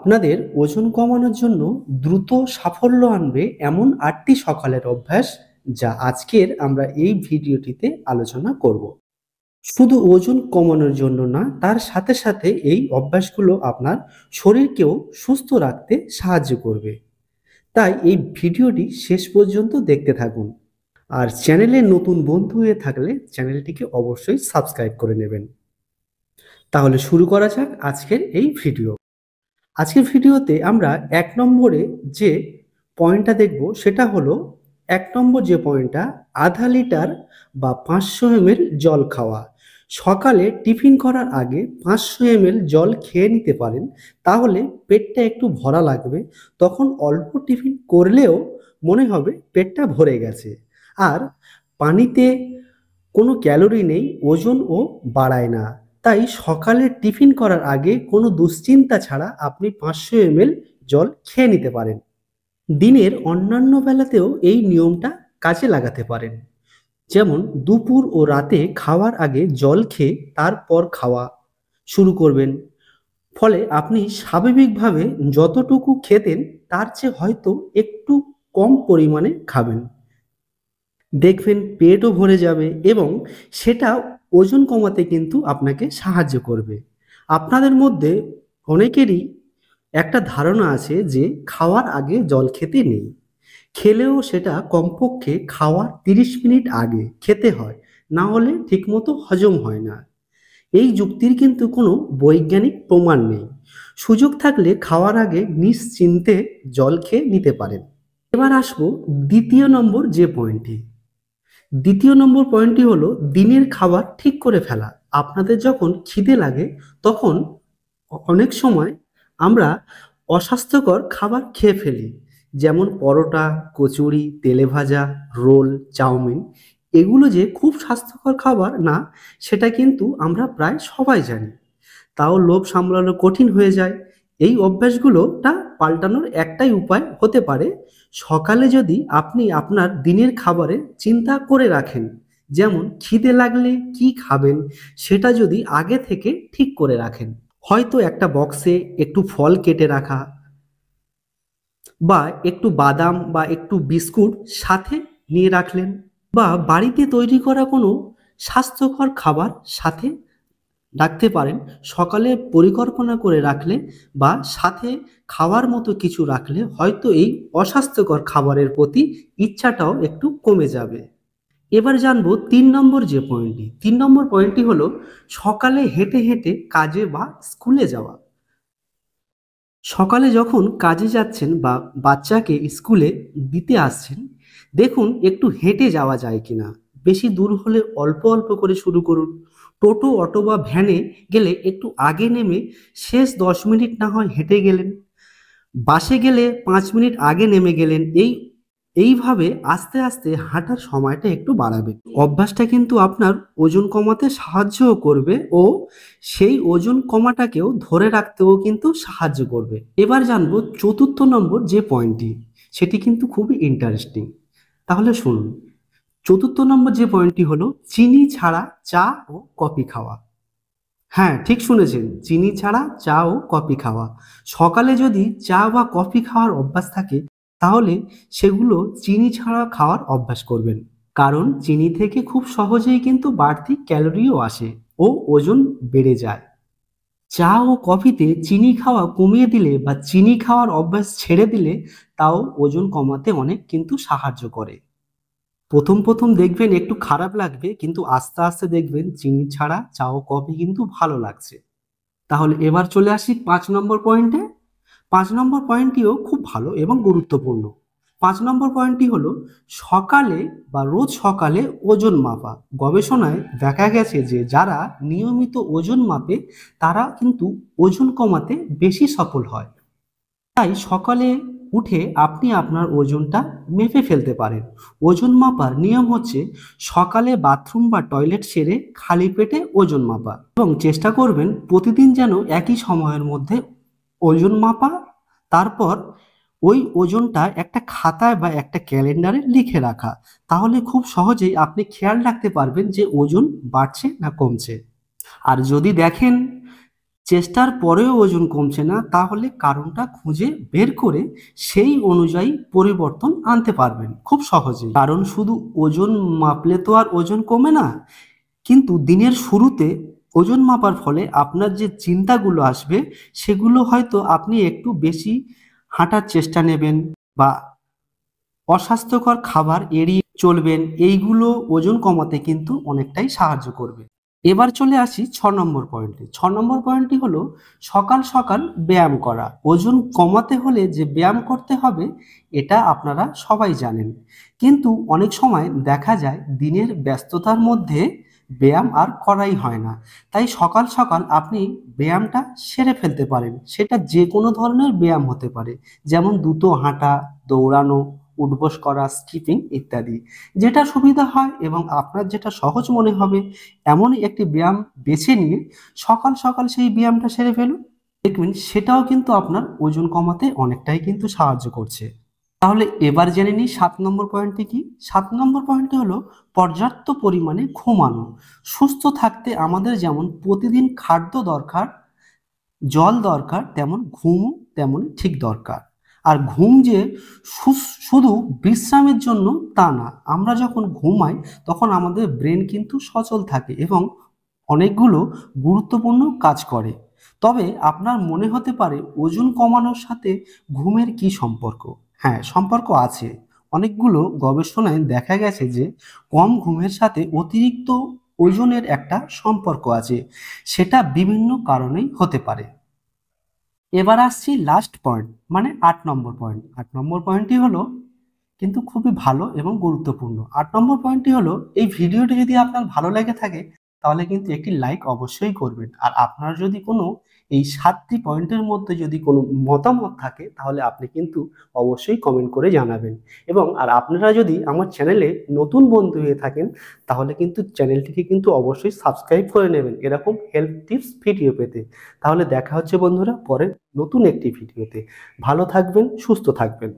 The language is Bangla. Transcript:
আপনাদের ওজন কমানোর জন্য দ্রুত সাফল্য আনবে এমন ৮টি সকালের অভ্যাস, যা আজকের আমরা এই ভিডিওটিতে আলোচনা করব। শুধু ওজন কমানোর জন্য না, তার সাথে সাথে এই অভ্যাসগুলো আপনার শরীরকেও সুস্থ রাখতে সাহায্য করবে। তাই এই ভিডিওটি শেষ পর্যন্ত দেখতে থাকুন। আর চ্যানেলে নতুন বন্ধু হয়ে থাকলে চ্যানেলটিকে অবশ্যই সাবস্ক্রাইব করে নেবেন। তাহলে শুরু করা যাক আজকের এই ভিডিও। আজকের ভিডিওতে আমরা ১ নম্বরে যে পয়েন্টটা দেখব সেটা হলো, ১ নম্বর যে পয়েন্টটা, ০.৫ লিটার বা ৫০০ এমএল জল খাওয়া। সকালে টিফিন করার আগে ৫০০ এমএল জল খেয়ে নিতে পারেন, তাহলে পেটটা একটু ভরা লাগবে। তখন অল্প টিফিন করলেও মনে হবে পেটটা ভরে গেছে। আর পানিতে কোনো ক্যালোরি নেই, ওজনও বাড়ায় না। তাই সকালে টিফিন করার আগে কোনো দুশ্চিন্তা ছাড়া আপনি ৫০০ এমএল জল খেয়ে নিতে পারেন। দিনের অন্যান্য বেলাতেও এই নিয়মটা কাজে লাগাতে পারেন। যেমন দুপুর ও রাতে খাওয়ার আগে জল খেয়ে তারপর খাওয়া শুরু করবেন। ফলে আপনি স্বাভাবিকভাবে যতটুকু খেতেন তার চেয়ে হয়তো একটু কম পরিমাণে খাবেন। দেখবেন পেটও ভরে যাবে এবং সেটা ওজন কমাতে কিন্তু আপনাকে সাহায্য করবে। আপনাদের মধ্যে অনেকেরই একটা ধারণা আছে যে খাওয়ার আগে জল খেতে নেই। খেলেও সেটা কমপক্ষে খাওয়ার ৩০ মিনিট আগে খেতে হয়, না হলে ঠিকমতো হজম হয় না। এই যুক্তির কিন্তু কোনো বৈজ্ঞানিক প্রমাণ নেই। সুযোগ থাকলে খাওয়ার আগে নিশ্চিন্তে জল খেয়ে নিতে পারেন। এবার আসবো দ্বিতীয় নম্বর যে পয়েন্টটি। দ্বিতীয় নম্বর পয়েন্টটি হলো দিনের খাবার ঠিক করে ফেলা। আপনাদের যখন খিদে লাগে তখন অনেক সময় আমরা অস্বাস্থ্যকর খাবার খেয়ে ফেলি। যেমন পরোটা, কচুরি, তেলে ভাজা, রোল, চাউমিন। এগুলো যে খুব স্বাস্থ্যকর খাবার না, সেটা কিন্তু আমরা প্রায় সবাই জানি। তাও লোভ সামলানো কঠিন হয়ে যায়। এই অভ্যাসগুলোটা পাল্টানোর একটাই উপায় হতে পারে, সকালে যদি আপনি আপনার দিনের খাবারে চিন্তা করে রাখেন, যেমন খিদে লাগলে কি খাবেন সেটা যদি আগে থেকে ঠিক করে রাখেন। হয়তো একটা বক্সে একটু ফল কেটে রাখা, বা একটু বাদাম বা একটু বিস্কুট সাথে নিয়ে রাখলেন, বা বাড়িতে তৈরি করা কোনো স্বাস্থ্যকর খাবার সাথে রাখতে পারেন। সকালে পরিকল্পনা করে রাখলে বা সাথে খাওয়ার মতো কিছু রাখলে হয়তো এই অস্বাস্থ্যকর খাবারের প্রতি ইচ্ছাটাও একটু কমে যাবে। এবার জানবো ৩ নম্বর যে পয়েন্টটি। ৩ নম্বর পয়েন্টটি হলো সকালে হেঁটে হেঁটে কাজে বা স্কুলে যাওয়া। সকালে যখন কাজে যাচ্ছেন বা বাচ্চাকে স্কুলে দিতে আসছেন, দেখুন একটু হেঁটে যাওয়া যায় কিনা। বেশি দূর হলে অল্প অল্প করে শুরু করুন। টোটো, অটো বা ভ্যানে গেলে একটু আগে নেমে শেষ ১০ মিনিট না হয় হেঁটে গেলেন। বাসে গেলে ৫ মিনিট আগে নেমে গেলেন। এইভাবে আস্তে আস্তে হাঁটার সময়টা একটু বাড়াবেন। অভ্যাসটা কিন্তু আপনার ওজন কমাতে সাহায্যও করবে ও সেই ওজন কমাটাকেও ধরে রাখতেও কিন্তু সাহায্য করবে। এবার জানবো ৪র্থ নম্বর যে পয়েন্টটি, সেটি কিন্তু খুবই ইন্টারেস্টিং। তাহলে শুনুন। ৪র্থ নম্বর যে পয়েন্টটি হলো চিনি ছাড়া চা ও কফি খাওয়া। হ্যাঁ, ঠিক শুনেছেন, চিনি ছাড়া চা ও কফি খাওয়া। সকালে যদি চা বা কফি খাওয়ার অভ্যাস থাকে, তাহলে সেগুলো চিনি ছাড়া খাওয়ার অভ্যাস করবেন। কারণ চিনি থেকে খুব সহজেই কিন্তু বাড়তি ক্যালোরিও আসে ও ওজন বেড়ে যায়। চা ও কফিতে চিনি খাওয়া কমিয়ে দিলে বা চিনি খাওয়ার অভ্যাস ছেড়ে দিলে তাও ওজন কমাতে অনেক কিন্তু সাহায্য করে। প্রথম দেখবেন একটু খারাপ লাগবে, কিন্তু আস্তে আস্তে দেখবেন চিনি ছাড়া চা ও কফি কিন্তু ভালো লাগছে। তাহলে এবার চলে আসি ৫ নম্বর পয়েন্টে। ৫ নম্বর পয়েন্টটিও খুব ভালো এবং গুরুত্বপূর্ণ। ৫ নম্বর পয়েন্টটি হলো সকালে বা রোজ সকালে ওজন মাপা। গবেষণায় দেখা গেছে যে যারা নিয়মিত ওজন মাপে তারা কিন্তু ওজন কমাতে বেশি সফল হয়। তাই সকালে উঠে আপনি আপনার ওজনটা মেপে ফেলতে পারেন। ওজন মাপার নিয়ম হচ্ছে সকালে বাথরুম বা টয়লেট সেরে খালি পেটে ওজন মাপা, এবং চেষ্টা করবেন প্রতিদিন যেন একই সময়ের মধ্যে ওজন মাপা। তারপর ওই ওজনটা একটা খাতায় বা একটা ক্যালেন্ডারে লিখে রাখা। তাহলে খুব সহজেই আপনি খেয়াল রাখতে পারবেন যে ওজন বাড়ছে না কমছে। আর যদি দেখেন চেষ্টার পরেও ওজন কমছে না, তাহলে কারণটা খুঁজে বের করে সেই অনুযায়ী পরিবর্তন আনতে পারবেন খুব সহজেই। কারণ শুধু ওজন মাপলে তো আর ওজন কমে না, কিন্তু দিনের শুরুতে ওজন মাপার ফলে আপনার যে চিন্তাগুলো আসবে সেগুলো হয়তো আপনি একটু বেশি হাঁটার চেষ্টা নেবেন বা অস্বাস্থ্যকর খাবার এড়িয়ে চলবেন। এইগুলো ওজন কমাতে কিন্তু অনেকটাই সাহায্য করবে। এবার চলে আসি ৬ নম্বর পয়েন্টে। ৬ নম্বর পয়েন্টটি হলো সকাল সকাল ব্যায়াম করা। ওজন কমাতে হলে যে ব্যায়াম করতে হবে এটা আপনারা সবাই জানেন, কিন্তু অনেক সময় দেখা যায় দিনের ব্যস্ততার মধ্যে ব্যায়াম আর করাই হয় না। তাই সকাল সকাল আপনি ব্যায়ামটা সেরে ফেলতে পারেন। সেটা যে কোনো ধরনের ব্যায়াম হতে পারে, যেমন দ্রুত হাঁটা, দৌড়ানো, উঠবোস করা, স্কিপিং ইত্যাদি। যেটা সুবিধা হয় এবং আপনার যেটা সহজ মনে হবে এমনই একটি ব্যায়াম বেছে নিয়ে সকাল সকাল সেই ব্যায়ামটা সেরে ফেলুন। দেখবেন সেটাও কিন্তু আপনার ওজন কমাতে অনেকটাই কিন্তু সাহায্য করছে। তাহলে এবার জেনে নিই ৭ নম্বর পয়েন্টটি কি। ৭ নম্বর পয়েন্টটি হলো পর্যাপ্ত পরিমাণে ঘুমানো। সুস্থ থাকতে আমাদের যেমন প্রতিদিন খাদ্য দরকার, জল দরকার, তেমন ঘুমও তেমন ঠিক দরকার। আর ঘুম যে শুধু বিশ্রামের জন্য তা না। আমরা যখন ঘুমাই তখন আমাদের ব্রেন কিন্তু সচল থাকে এবং অনেকগুলো গুরুত্বপূর্ণ কাজ করে। তবে আপনার মনে হতে পারে ওজন কমানোর সাথে ঘুমের কি সম্পর্ক? হ্যাঁ, সম্পর্ক আছে। অনেকগুলো গবেষণায় দেখা গেছে যে কম ঘুমের সাথে অতিরিক্ত ওজনের একটা সম্পর্ক আছে। সেটা বিভিন্ন কারণেই হতে পারে। এবার আসছি লাস্ট পয়েন্ট, মানে ৮ নম্বর পয়েন্ট। ৮ নম্বর পয়েন্টটি হলো কিন্তু খুবই ভালো এবং গুরুত্বপূর্ণ। ৮ নম্বর পয়েন্টটি হলো এই ভিডিওটি যদি আপনার ভালো লেগে থাকে তাহলে কিন্তু একটি লাইক অবশ্যই করবেন। আর আপনার যদি কোনো এই ৭টি পয়েন্টের মধ্যে যদি কোনো মতামত থাকে তাহলে আপনি কিন্তু অবশ্যই কমেন্ট করে জানাবেন। এবং আপনারা যদি আমার চ্যানেলে নতুন বন্ধু হয়ে থাকেন তাহলে কিন্তু চ্যানেলটিকে কিন্তু অবশ্যই সাবস্ক্রাইব করে নেবেন এরকম হেলথ টিপস ভিডিও পেতে। তাহলে দেখা হচ্ছে বন্ধুরা পরের নতুন একটি ভিডিওতে। ভালো থাকবেন, সুস্থ থাকবেন।